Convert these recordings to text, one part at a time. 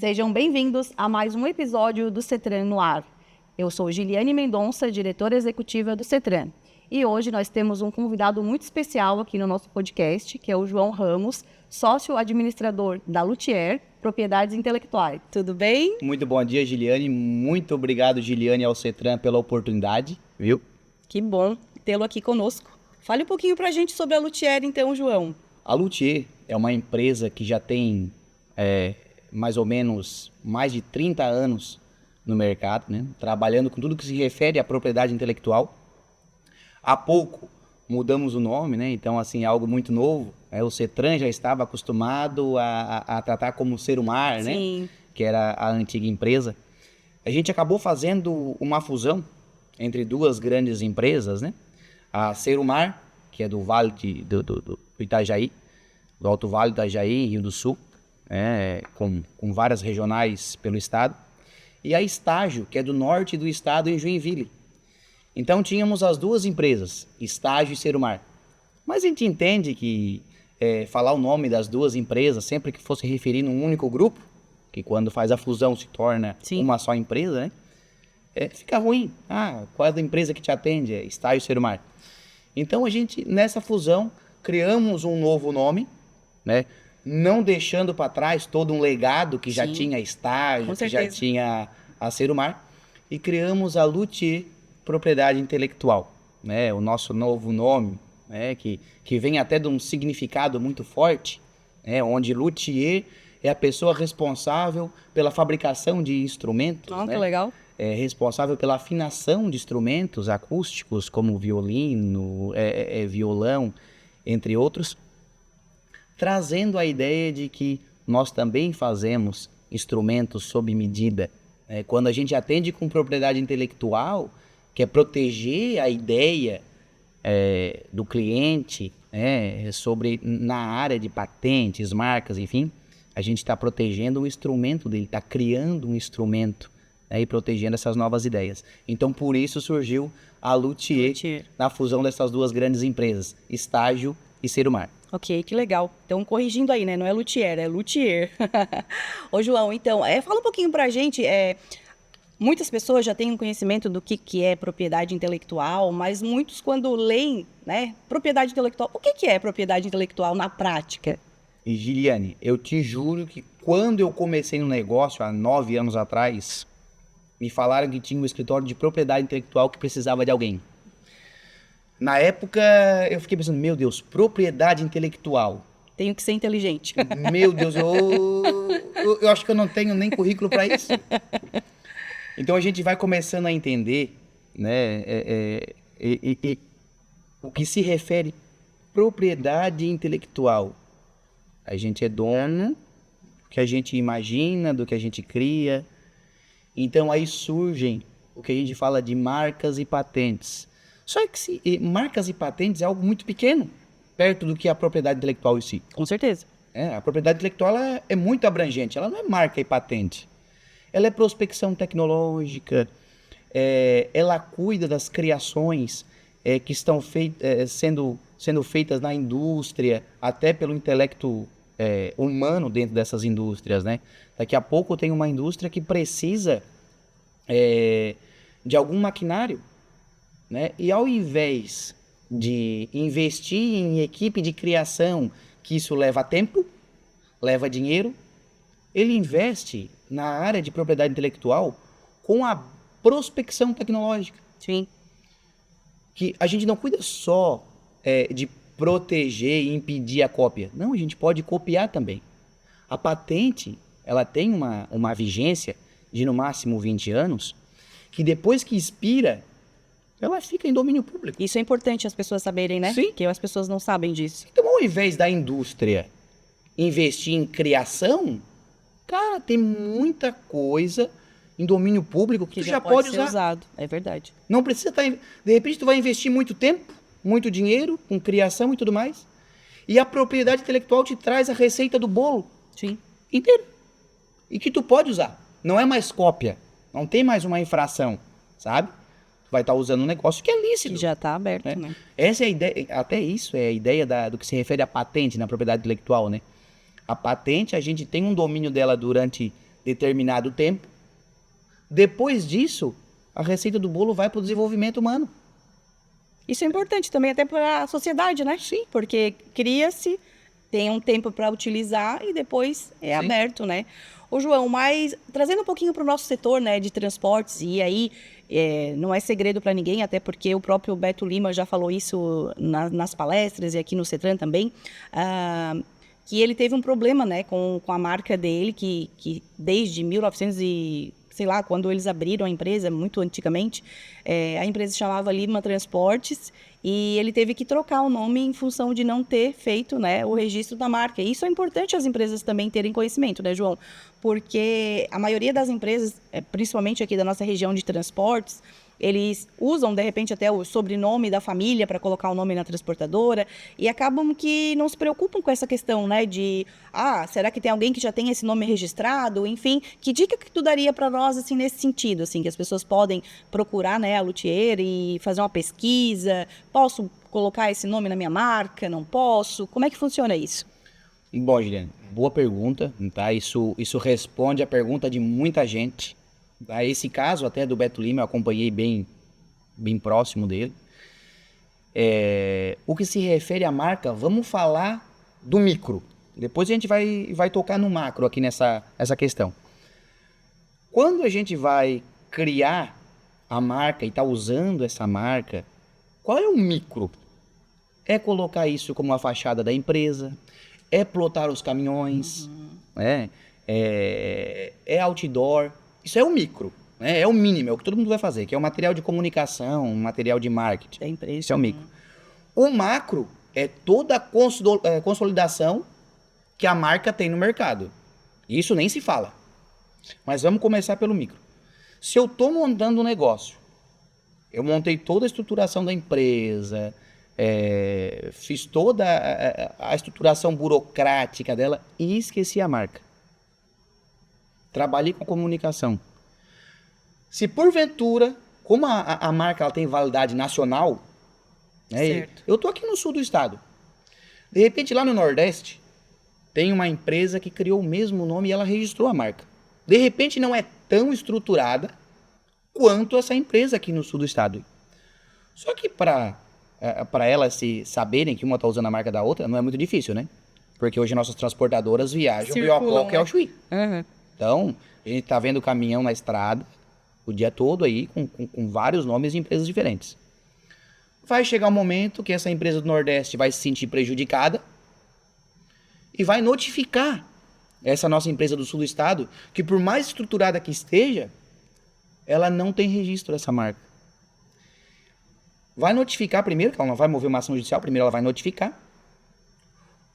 Sejam bem-vindos a mais um episódio do CETRAN no ar. Eu sou Giliane Mendonça, diretora executiva do CETRAN. E hoje nós temos um convidado muito especial aqui no nosso podcast, que é o João Ramos, sócio administrador da Luthier Propriedades Intelectuais. Tudo bem? Muito bom dia, Giliane. Muito obrigado, Giliane, ao CETRAN pela oportunidade, viu? Que bom tê-lo aqui conosco. Fale um pouquinho pra gente sobre a Luthier, então, João. A Luthier é uma empresa que já tem mais ou menos mais de 30 anos no mercado, né? Trabalhando com tudo que se refere à propriedade intelectual. Há pouco mudamos o nome, né? Então, assim, é algo muito novo. O CETRAN já estava acostumado a tratar como Serumar, né? Sim. Que era a antiga empresa. A gente acabou fazendo uma fusão entre duas grandes empresas, né? A Serumar, que é do Vale do Itajaí, do Alto Vale do Itajaí, Rio do Sul, com várias regionais pelo estado. E a Estágio, que é do norte do estado, em Joinville. Então tínhamos as duas empresas, Estágio e Serumar. Mas a gente entende que falar o nome das duas empresas, sempre que fosse referir num único grupo, que quando faz a fusão se torna uma só empresa, né? Fica ruim. Qual é a empresa que te atende? É Estágio e Serumar. Então a gente, nessa fusão, criamos um novo nome, né? Não deixando para trás todo um legado que já tinha Estágio, que já tinha a Serumar, e criamos a Luthier Propriedade Intelectual, né? O nosso novo nome, né? Que vem até de um significado muito forte, né? Onde Luthier é a pessoa responsável pela fabricação de instrumentos, Que né? legal. É responsável pela afinação de instrumentos acústicos, como violino, violão, entre outros, trazendo a ideia de que nós também fazemos instrumentos sob medida. Quando a gente atende com propriedade intelectual, que é proteger a ideia do cliente na área de patentes, marcas, enfim, a gente está protegendo o instrumento dele, está criando um instrumento e protegendo essas novas ideias. Então, por isso surgiu a Luthier na fusão dessas duas grandes empresas, Estágio e Serumar. Ok, que legal. Então, corrigindo aí, né? Não é Luthier, é Luthier. Ô, João, então, fala um pouquinho pra gente. Muitas pessoas já têm um conhecimento do que é propriedade intelectual, mas muitos, quando leem, né, propriedade intelectual, o que é propriedade intelectual na prática? E, Giliane, eu te juro que quando eu comecei no negócio, há 9 anos atrás, me falaram que tinha um escritório de propriedade intelectual que precisava de alguém. Na época, eu fiquei pensando, meu Deus, propriedade intelectual. Tenho que ser inteligente. Meu Deus, eu acho que eu não tenho nem currículo para isso. Então, a gente vai começando a entender, né, o que se refere propriedade intelectual. A gente é dono do que a gente imagina, do que a gente cria. Então, aí surgem o que a gente fala de marcas e patentes. Só que marcas e patentes é algo muito pequeno, perto do que a propriedade intelectual em si. Com certeza. A propriedade intelectual é muito abrangente, ela não é marca e patente. Ela é prospecção tecnológica, ela cuida das criações que estão sendo feitas na indústria, até pelo intelecto humano dentro dessas indústrias, né? Daqui a pouco tem uma indústria que precisa de algum maquinário, né? E ao invés de investir em equipe de criação, que isso leva tempo, leva dinheiro, ele investe na área de propriedade intelectual com a prospecção tecnológica. Sim. Que a gente não cuida só de proteger e impedir a cópia. Não, a gente pode copiar também. A patente, ela tem uma vigência de no máximo 20 anos, que depois que expira, ela fica em domínio público. Isso é importante as pessoas saberem, né? Sim. Porque as pessoas não sabem disso. Então, ao invés da indústria investir em criação, cara, tem muita coisa em domínio público que tu já pode ser usar. Usado. É verdade. Não precisa estar... De repente, tu vai investir muito tempo, muito dinheiro, com criação e tudo mais. E a propriedade intelectual te traz a receita do bolo. Sim. Inteiro. E que tu pode usar. Não é mais cópia. Não tem mais uma infração, sabe? Tu vai estar usando um negócio que é lícito. Que já está aberto, né? Essa é a ideia, até isso é a ideia do que se refere à patente na propriedade intelectual, né? A patente, a gente tem um domínio dela durante determinado tempo. Depois disso, a receita do bolo vai para o desenvolvimento humano. Isso é importante também até para a sociedade, né? Sim. Porque cria-se, tem um tempo para utilizar e depois é Sim. aberto, né? Ô, João, mas trazendo um pouquinho para o nosso setor, né, de transportes, e aí não é segredo para ninguém, até porque o próprio Beto Lima já falou isso nas palestras e aqui no CETRAN também, que ele teve um problema, né, com a marca dele, que desde 1900 e sei lá, quando eles abriram a empresa, muito antigamente, a empresa se chamava Lima Transportes e ele teve que trocar o nome em função de não ter feito, né, o registro da marca. E isso é importante as empresas também terem conhecimento, né, João? Porque a maioria das empresas, principalmente aqui da nossa região de transportes, eles usam, de repente, até o sobrenome da família para colocar o nome na transportadora e acabam que não se preocupam com essa questão, né, de, será que tem alguém que já tem esse nome registrado? Enfim, que dica que tu daria para nós, assim, nesse sentido, assim, que as pessoas podem procurar, né, a luthier e fazer uma pesquisa? Posso colocar esse nome na minha marca? Não posso? Como é que funciona isso? Bom, Juliane, boa pergunta, tá? Isso responde a pergunta de muita gente. Tá? Esse caso até do Beto Lima eu acompanhei bem próximo dele. O que se refere à marca, vamos falar do micro. Depois a gente vai tocar no macro aqui nessa questão. Quando a gente vai criar a marca e está usando essa marca, qual é o micro? É colocar isso como uma fachada da empresa, é plotar os caminhões, é outdoor. Isso é o micro, né? É o mínimo, é o que todo mundo vai fazer, que é o material de comunicação, material de marketing. Da empresa. Isso é o micro. O macro é toda a consolidação que a marca tem no mercado. Isso nem se fala. Mas vamos começar pelo micro. Se eu estou montando um negócio, eu montei toda a estruturação da empresa, fiz toda a estruturação burocrática dela e esqueci a marca. Trabalhei com comunicação. Se porventura, como a marca ela tem validade nacional, né, eu estou aqui no sul do estado. De repente, lá no Nordeste, tem uma empresa que criou o mesmo nome e ela registrou a marca. De repente, não é tão estruturada quanto essa empresa aqui no sul do estado. Só que para elas se saberem que uma está usando a marca da outra, não é muito difícil, né? Porque hoje nossas transportadoras viajam do Oiapoque ao Chuí. Uhum. Então, a gente está vendo caminhão na estrada o dia todo aí, com vários nomes de empresas diferentes. Vai chegar um momento que essa empresa do Nordeste vai se sentir prejudicada e vai notificar essa nossa empresa do sul do estado que, por mais estruturada que esteja, ela não tem registro dessa marca. Vai notificar primeiro, que ela não vai mover uma ação judicial, primeiro ela vai notificar.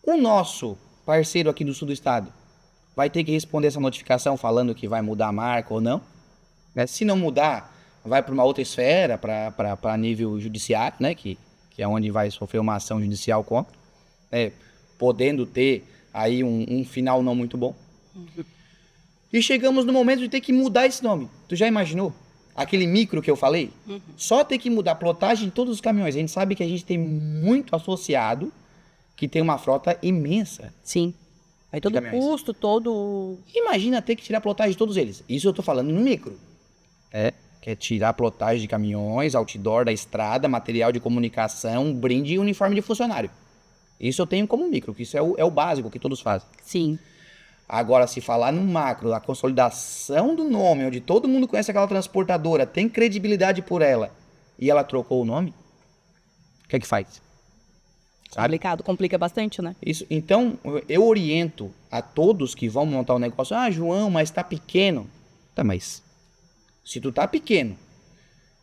O nosso parceiro aqui do sul do estado vai ter que responder essa notificação falando que vai mudar a marca ou não. Se não mudar, vai para uma outra esfera, para nível judiciário, né? Que é onde vai sofrer uma ação judicial contra, podendo ter aí um final não muito bom. Uhum. E chegamos no momento de ter que mudar esse nome. Tu já imaginou? Aquele micro que eu falei? Uhum. Só ter que mudar a plotagem de todos os caminhões. A gente sabe que a gente tem muito associado que tem uma frota imensa. Sim. Aí todo custo, todo... Imagina ter que tirar a plotagem de todos eles. Isso eu tô falando no micro. Que é tirar a plotagem de caminhões, outdoor da estrada, material de comunicação, brinde e uniforme de funcionário. Isso eu tenho como micro, que isso é o básico que todos fazem. Sim. Agora, se falar no macro, a consolidação do nome, onde todo mundo conhece aquela transportadora, tem credibilidade por ela, e ela trocou o nome, o que é que faz? Complicado, complica bastante, né? Isso. Então, eu oriento a todos que vão montar um negócio. João, mas tá pequeno. Tá, mas se tu tá pequeno,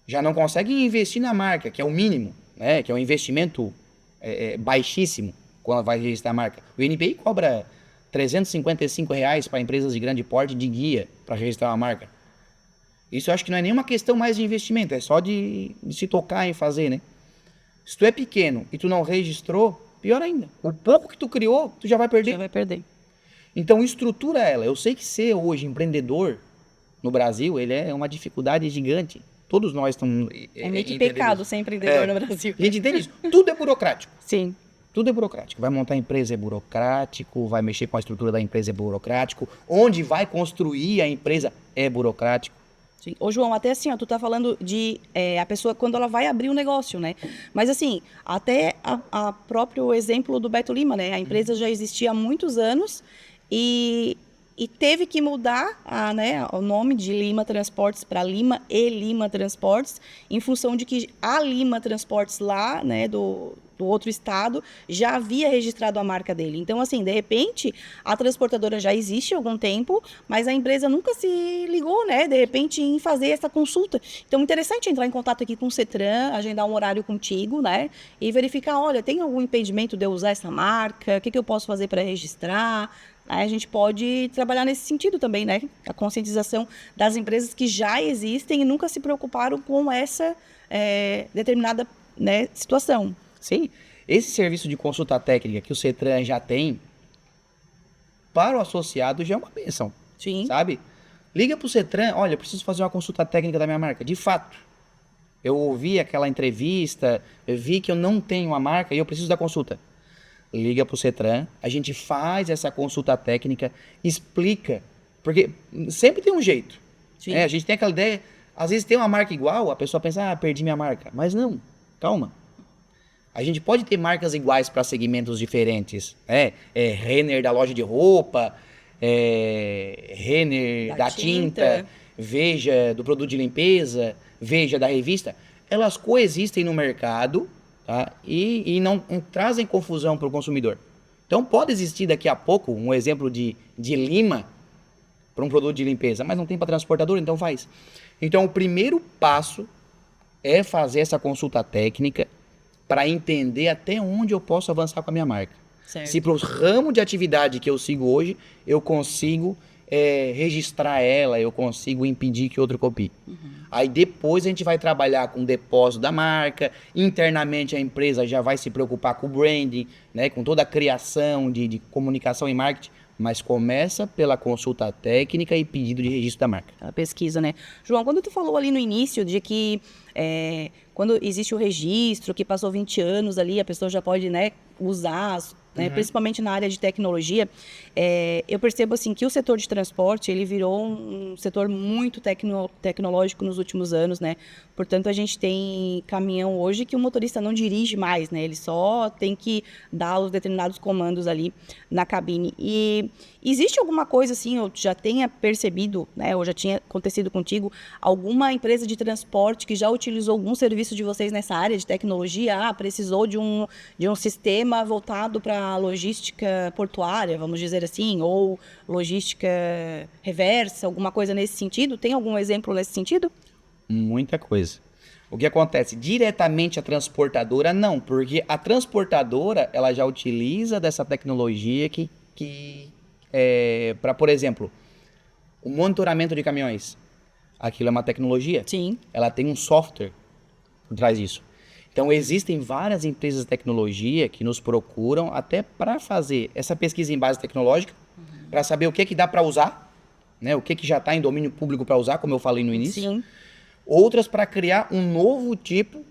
já não consegue investir na marca, que é o mínimo, né? Que é um investimento baixíssimo quando vai registrar a marca. O INPI cobra R$355 para empresas de grande porte de guia para registrar uma marca. Isso eu acho que não é nenhuma questão mais de investimento, é só de se tocar e fazer, né? Se tu é pequeno e tu não registrou, pior ainda. O pouco que tu criou, tu já vai perder. Já vai perder. Então, estrutura ela. Eu sei que ser hoje empreendedor no Brasil, ele é uma dificuldade gigante. Todos nós estamos... É meio que pecado ser empreendedor no Brasil. A gente entende isso. Tudo é burocrático. Sim. Tudo é burocrático. Vai montar a empresa é burocrático, vai mexer com a estrutura da empresa é burocrático, onde vai construir a empresa é burocrático. Sim. Ô, João, até assim, ó, tu tá falando de a pessoa quando ela vai abrir um negócio, né? Mas assim, até a próprio exemplo do Beto Lima, né? A empresa já existia há muitos anos e teve que mudar né, o nome de Lima Transportes para Lima e Lima Transportes, em função de que a Lima Transportes lá, né, do outro estado, já havia registrado a marca dele. Então, assim, de repente, a transportadora já existe há algum tempo, mas a empresa nunca se ligou, né, de repente, em fazer essa consulta. Então, interessante entrar em contato aqui com o CETRAN, agendar um horário contigo, né, e verificar, olha, tem algum impedimento de eu usar essa marca? O que eu posso fazer para registrar? Aí a gente pode trabalhar nesse sentido também, né? A conscientização das empresas que já existem e nunca se preocuparam com essa determinada, né, situação. Sim, esse serviço de consulta técnica que o CETRAN já tem, para o associado já é uma bênção. Sim. Sabe? Liga para o CETRAN, olha, eu preciso fazer uma consulta técnica da minha marca. De fato, eu ouvi aquela entrevista, eu vi que eu não tenho a marca e eu preciso da consulta. Liga para o CETRAN, a gente faz essa consulta técnica, explica, porque sempre tem um jeito. Sim. A gente tem aquela ideia, às vezes tem uma marca igual, a pessoa pensa, perdi minha marca. Mas não, calma. A gente pode ter marcas iguais para segmentos diferentes. Renner da loja de roupa, Renner da tinta, Veja do produto de limpeza, Veja da revista. Elas coexistem no mercado, tá? E não trazem confusão para o consumidor. Então pode existir daqui a pouco um exemplo de Lima para um produto de limpeza, mas não tem para transportador, então faz. Então o primeiro passo é fazer essa consulta técnica para entender até onde eu posso avançar com a minha marca. Certo. Se para o ramo de atividade que eu sigo hoje, eu consigo registrar ela, eu consigo impedir que outro copie. Uhum. Aí depois a gente vai trabalhar com o depósito da marca, internamente a empresa já vai se preocupar com o branding, né, com toda a criação de comunicação e marketing, mas começa pela consulta técnica e pedido de registro da marca. A pesquisa, né? João, quando tu falou ali no início de que quando existe o registro, que passou 20 anos ali, a pessoa já pode, né, usar, né, principalmente na área de tecnologia, eu percebo assim que o setor de transporte ele virou um setor muito tecnológico nos últimos anos, né? Portanto, a gente tem caminhão hoje que o motorista não dirige mais, né? Ele só tem que dar os determinados comandos ali na cabine. E existe alguma coisa assim, eu já tenha percebido, né, ou já tinha acontecido contigo, alguma empresa de transporte que já utilizou algum serviço de vocês nessa área de tecnologia? Precisou de um sistema voltado para logística portuária, vamos dizer assim, ou logística reversa, alguma coisa nesse sentido? Tem algum exemplo nesse sentido? Muita coisa. O que acontece? Diretamente a transportadora, não, porque a transportadora ela já utiliza dessa tecnologia que para, por exemplo, o monitoramento de caminhões. Aquilo é uma tecnologia. Sim. Ela tem um software por trás disso. Então, existem várias empresas de tecnologia que nos procuram até para fazer essa pesquisa em base tecnológica, para saber o que dá para usar, né? O que já está em domínio público para usar, como eu falei no início. Sim. Outras para criar um novo tipo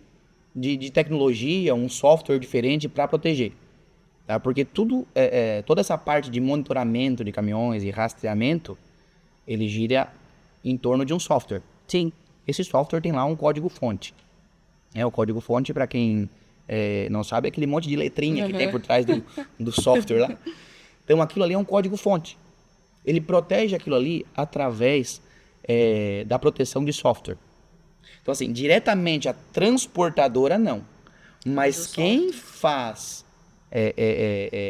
de tecnologia, um software diferente para proteger. Tá? Porque toda essa parte de monitoramento de caminhões e rastreamento, ele gira em torno de um software. Sim. Esse software tem lá um código-fonte. O código-fonte, para quem não sabe, é aquele monte de letrinha que tem por trás do software lá. Então, aquilo ali é um código-fonte. Ele protege aquilo ali através da proteção de software. Então, assim, diretamente a transportadora, não. Mas quem faz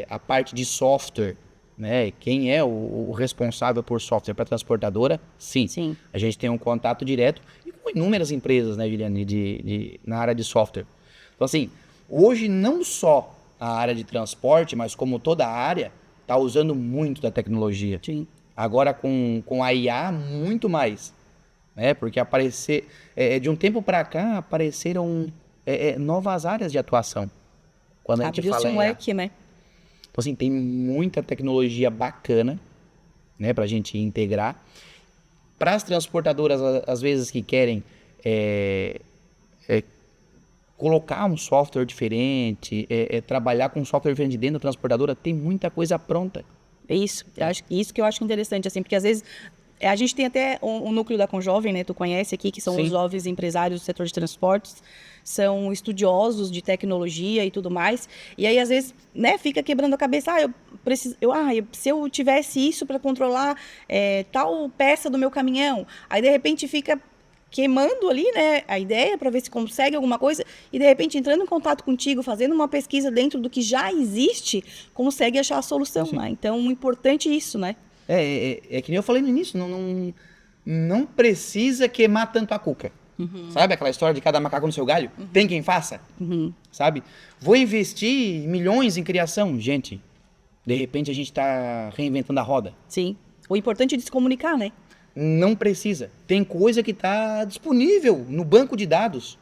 a parte de software, né? Quem é o responsável por software para a transportadora, sim. A gente tem um contato direto e com inúmeras empresas, né, Juliane, na área de software. Então, assim, hoje não só a área de transporte, mas como toda a área, está usando muito da tecnologia. Sim. Agora com a IA, muito mais. Né? Porque de um tempo para cá, apareceram novas áreas de atuação. Quando a gente Abriu-se fala um leque, né? Então, assim, tem muita tecnologia bacana, né, pra gente integrar. Para as transportadoras, às vezes, que querem colocar um software diferente, trabalhar com um software diferente dentro da transportadora, tem muita coisa pronta. É isso. Isso que eu acho interessante, assim, porque às vezes a gente tem até um núcleo da Conjovem, né? Tu conhece aqui, que são Sim. os jovens empresários do setor de transportes, são estudiosos de tecnologia e tudo mais. E aí, às vezes, né, fica quebrando a cabeça. Se eu tivesse isso para controlar tal peça do meu caminhão, aí de repente fica queimando ali, né, a ideia para ver se consegue alguma coisa e de repente entrando em contato contigo, fazendo uma pesquisa dentro do que já existe, consegue achar a solução, né? Então, importante isso, né? É que nem eu falei no início, não precisa queimar tanto a cuca. Sabe aquela história de cada macaco no seu galho? Tem quem faça, sabe? Vou investir milhões em criação. Gente, de repente a gente está reinventando a roda. Sim. O importante é se comunicar, né? Não precisa. Tem coisa que está disponível no banco de dados.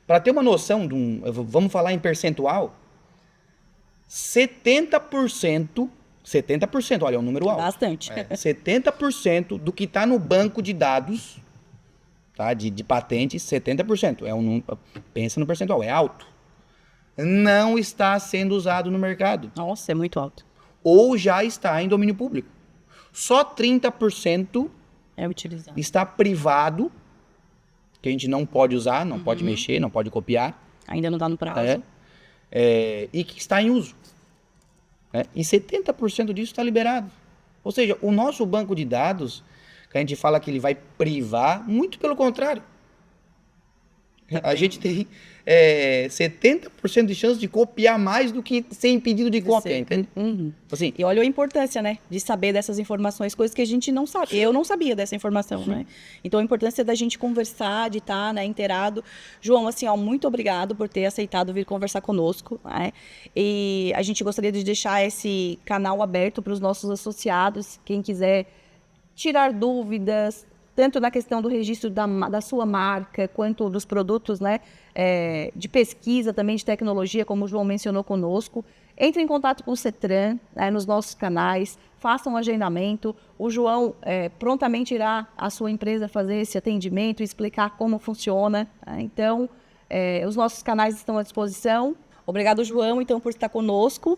Para ter uma noção, vamos falar em percentual, 70%, olha, é um número alto. Bastante. 70% do que está no banco de dados, tá, de patentes, 70%. Pensa no percentual, é alto. Não está sendo usado no mercado. Nossa, é muito alto. Ou já está em domínio público. Só 30% é utilizado. Está privado, que a gente não pode usar, não pode mexer, não pode copiar. Ainda não está no prazo. E que está em uso. E 70% disso está liberado. Ou seja, o nosso banco de dados, que a gente fala que ele vai privar, muito pelo contrário. A gente tem 70% de chance de copiar mais do que ser impedido de cópia, entende? Assim, e olha a importância, né, de saber dessas informações, coisas que a gente não sabe. Eu não sabia dessa informação, né? Então, a importância da gente conversar, de estar, né, inteirado. João, assim, muito obrigado por ter aceitado vir conversar conosco, né? E a gente gostaria de deixar esse canal aberto para os nossos associados, quem quiser tirar dúvidas, tanto na questão do registro da sua marca, quanto dos produtos, né, de pesquisa, também de tecnologia, como o João mencionou conosco. Entre em contato com o CETRAN, né, nos nossos canais, façam um agendamento. O João prontamente irá à sua empresa fazer esse atendimento e explicar como funciona. Né? Então, os nossos canais estão à disposição. Obrigado, João, então, por estar conosco,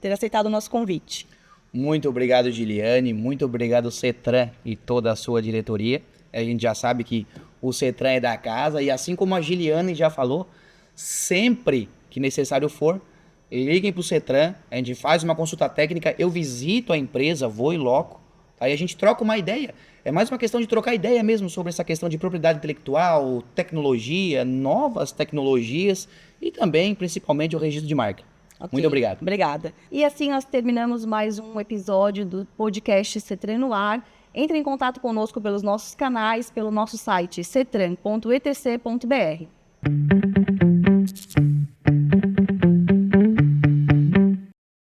ter aceitado o nosso convite. Muito obrigado, Giliane. Muito obrigado, CETRAN e toda a sua diretoria. A gente já sabe que o CETRAN é da casa e assim como a Giliane já falou, sempre que necessário for, liguem para o CETRAN, a gente faz uma consulta técnica, eu visito a empresa, vou e loco, aí a gente troca uma ideia. É mais uma questão de trocar ideia mesmo sobre essa questão de propriedade intelectual, tecnologia, novas tecnologias e também, principalmente, o registro de marca. Okay. Muito obrigado. Obrigada. E assim nós terminamos mais um episódio do podcast CETRAN no ar. Entre em contato conosco pelos nossos canais, pelo nosso site cetran.etc.br.